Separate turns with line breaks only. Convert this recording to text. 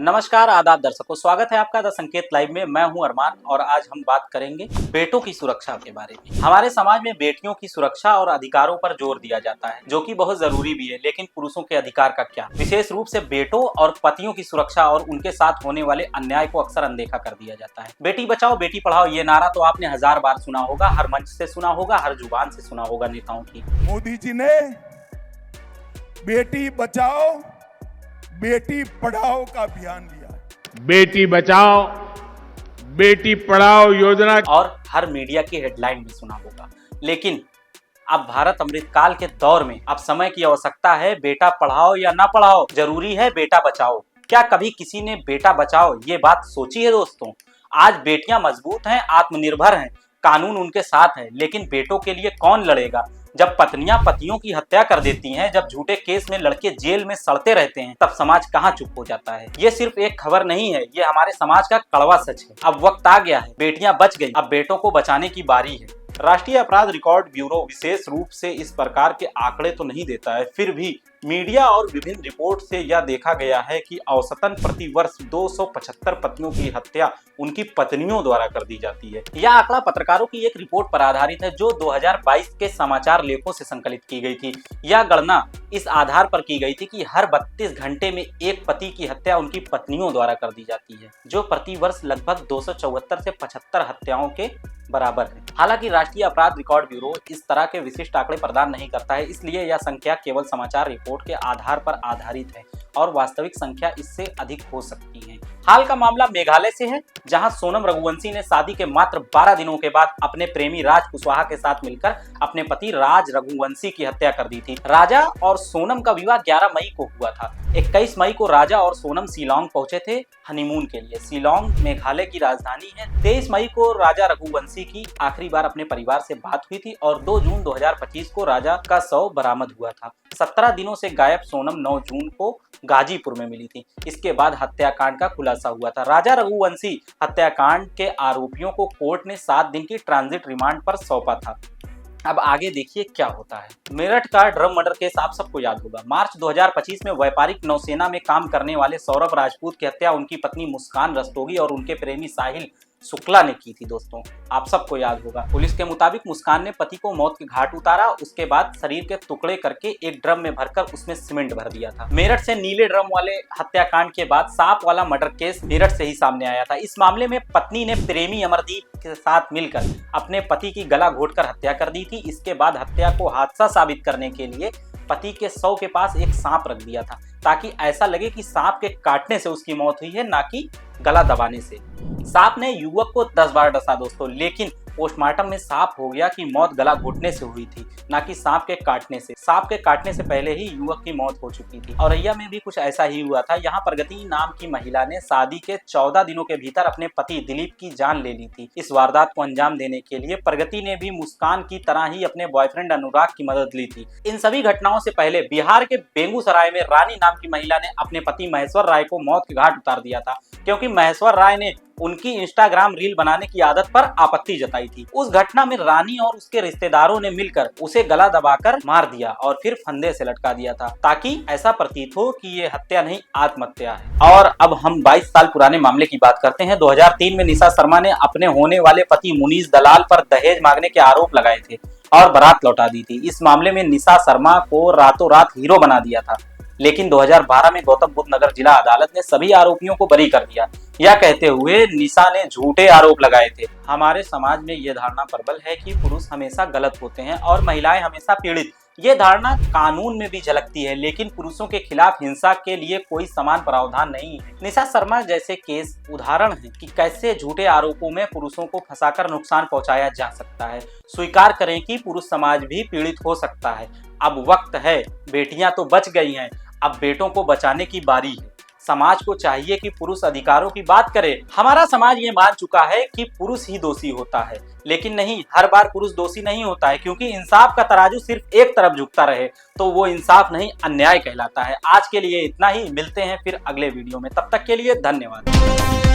नमस्कार आदाब दर्शकों, स्वागत है आपका द संकेत लाइव में। मैं हूं अरमान और आज हम बात करेंगे बेटों की सुरक्षा के बारे में। हमारे समाज में बेटियों की सुरक्षा और अधिकारों पर जोर दिया जाता है, जो कि बहुत जरूरी भी है। लेकिन पुरुषों के अधिकार का क्या? विशेष रूप से बेटों और पतियों की सुरक्षा और उनके साथ होने वाले अन्याय को अक्सर अनदेखा कर दिया जाता है। बेटी बचाओ बेटी पढ़ाओ ये नारा तो आपने 1000 बार सुना होगा, हर मंच से सुना होगा, हर जुबान से सुना होगा नेताओं की।
मोदी जी ने बेटी बचाओ बेटी पढ़ाओ का अभियान लिया है।
बेटी बचाओ बेटी पढ़ाओ योजना
और हर मीडिया की हेडलाइन भी सुना होगा। लेकिन अब भारत अमृतकाल के दौर में अब समय की आवश्यकता है। बेटा पढ़ाओ या ना पढ़ाओ, जरूरी है बेटा बचाओ। क्या कभी किसी ने बेटा बचाओ ये बात सोची है दोस्तों? आज बेटियां मजबूत हैं, आत्मनिर्भर हैं, कानून उनके साथ है। लेकिन बेटों के लिए कौन लड़ेगा? जब पत्नियां पतियों की हत्या कर देती हैं, जब झूठे केस में लड़के जेल में सड़ते रहते हैं, तब समाज कहां चुप हो जाता है। ये सिर्फ एक खबर नहीं है, ये हमारे समाज का कड़वा सच है। अब वक्त आ गया है, बेटियां बच गई, अब बेटों को बचाने की बारी है। राष्ट्रीय अपराध रिकॉर्ड ब्यूरो विशेष रूप से इस प्रकार के आंकड़े तो नहीं देता है, फिर भी मीडिया और विभिन्न रिपोर्ट से यह देखा गया है कि औसतन प्रति वर्ष 275 पत्नियों की हत्या उनकी पत्नियों द्वारा कर दी जाती है। यह आंकड़ा पत्रकारों की एक रिपोर्ट पर आधारित है, जो 2022 के समाचार लेखों से संकलित की गई थी। यह गणना इस आधार पर की गई थी कि हर 32 घंटे में एक पति की हत्या उनकी पत्नियों द्वारा कर दी जाती है, जो प्रति वर्ष लगभग 274 से 75 हत्याओं के बराबर है। हालांकि राष्ट्रीय अपराध रिकॉर्ड ब्यूरो इस तरह के विशिष्ट आंकड़े प्रदान नहीं करता है, इसलिए यह संख्या केवल समाचार रिपोर्ट के आधार पर आधारित है और वास्तविक संख्या इससे अधिक हो सकती है। हाल का मामला मेघालय से है, जहां सोनम रघुवंशी ने शादी के मात्र 12 दिनों के बाद अपने प्रेमी राज कुशवाहा के साथ मिलकर अपने पति राज रघुवंशी की हत्या कर दी थी। राजा और सोनम का विवाह 11 मई को हुआ था। 21 मई को राजा और सोनम शिलांग पहुंचे थे हनीमून के लिए। शिलांग मेघालय की राजधानी है। 23 मई को राजा रघुवंशी की आखिरी बार अपने परिवार से बात हुई थी और 2 जून 2025 को राजा का शव बरामद हुआ था। 17 दिनों से गायब सोनम 9 जून को गाजीपुर में मिली थी। इसके बाद हत्याकांड का खुलासा हुआ था। राजा रघुवंशी हत्याकांड के आरोपियों को कोर्ट ने 7 दिन की ट्रांजिट रिमांड पर सौंपा था। अब आगे देखिए क्या होता है। मेरठ का ड्रम मर्डर केस आप सबको याद होगा। मार्च 2025 में व्यापारिक नौसेना में काम करने वाले सौरभ राजपूत की हत्या उनकी पत्नी मुस्कान रस्तोगी और उनके प्रेमी साहिल शुक्ला ने की थी। दोस्तों आप सबको याद होगा। पुलिस के मुताबिक मुस्कान ने पति को मौत के घाट उतारा, उसके बाद शरीर के टुकड़े करके एक ड्रम में भरकर उसमें सीमेंट भर दिया था। मेरठ से नीले ड्रम वाले हत्याकांड के बाद सांप वाला मर्डर केस मेरठ से ही सामने आया था। इस मामले में पत्नी ने प्रेमी अमरदीप के साथ मिलकर अपने पति की गला घोटकर हत्या कर दी थी। इसके बाद हत्या को हादसा साबित करने के लिए पति के शव के पास एक सांप रख दिया था, ताकि ऐसा लगे कि सांप के काटने से उसकी मौत हुई है, ना कि गला दबाने से। सांप ने युवक को 10 बार डसा दोस्तों, लेकिन पोस्टमार्टम में साफ हो गया कि मौत गला घोटने से हुई थी, ना कि सांप के काटने से। सांप के काटने से पहले ही युवक की मौत हो चुकी थी। औरैया में भी कुछ ऐसा ही हुआ था। यहाँ प्रगति नाम की महिला ने शादी के 14 दिनों के भीतर अपने पति दिलीप की जान ले ली थी। इस वारदात को अंजाम देने के लिए प्रगति ने भी मुस्कान की तरह ही अपने बॉयफ्रेंड अनुराग की मदद ली थी। इन सभी घटनाओं से पहले बिहार के बेगूसराय में रानी नाम की महिला ने अपने पति महेश्वर राय को मौत के घाट उतार दिया था, क्योंकि महेश्वर राय ने उनकी इंस्टाग्राम रील बनाने की आदत पर आपत्ति जताई थी। उस घटना में रानी और उसके रिश्तेदारों ने मिलकर उसे गला दबाकर मार दिया और फिर फंदे से लटका दिया था, ताकि ऐसा प्रतीत हो कि ये हत्या नहीं आत्महत्या है। और अब हम 22 साल पुराने मामले की बात करते हैं। 2003 में निशा शर्मा ने अपने होने वाले पति मुनीष दलाल पर दहेज मांगने के आरोप लगाए थे और बारात लौटा दी थी। इस मामले में निशा शर्मा को रातों रात हीरो बना दिया था, लेकिन 2012 में गौतम बुद्ध नगर जिला अदालत ने सभी आरोपियों को बरी कर दिया, यह कहते हुए निशा ने झूठे आरोप लगाए थे। हमारे समाज में यह धारणा प्रबल है कि पुरुष हमेशा गलत होते हैं और महिलाएं हमेशा पीड़ित। ये धारणा कानून में भी झलकती है, लेकिन पुरुषों के खिलाफ हिंसा के लिए कोई समान प्रावधान नहीं है। निशा शर्मा जैसे केस उदाहरण है कि कैसे झूठे आरोपों में पुरुषों को फंसाकर नुकसान पहुंचाया जा सकता है। स्वीकार करें कि पुरुष समाज भी पीड़ित हो सकता है। अब वक्त है, बेटियां तो बच गई हैं, अब बेटों को बचाने की बारी है। समाज को चाहिए कि पुरुष अधिकारों की बात करे। हमारा समाज ये मान चुका है कि पुरुष ही दोषी होता है, लेकिन नहीं, हर बार पुरुष दोषी नहीं होता है, क्योंकि इंसाफ का तराजू सिर्फ एक तरफ झुकता रहे तो वो इंसाफ नहीं अन्याय कहलाता है। आज के लिए इतना ही, मिलते हैं फिर अगले वीडियो में, तब तक के लिए धन्यवाद।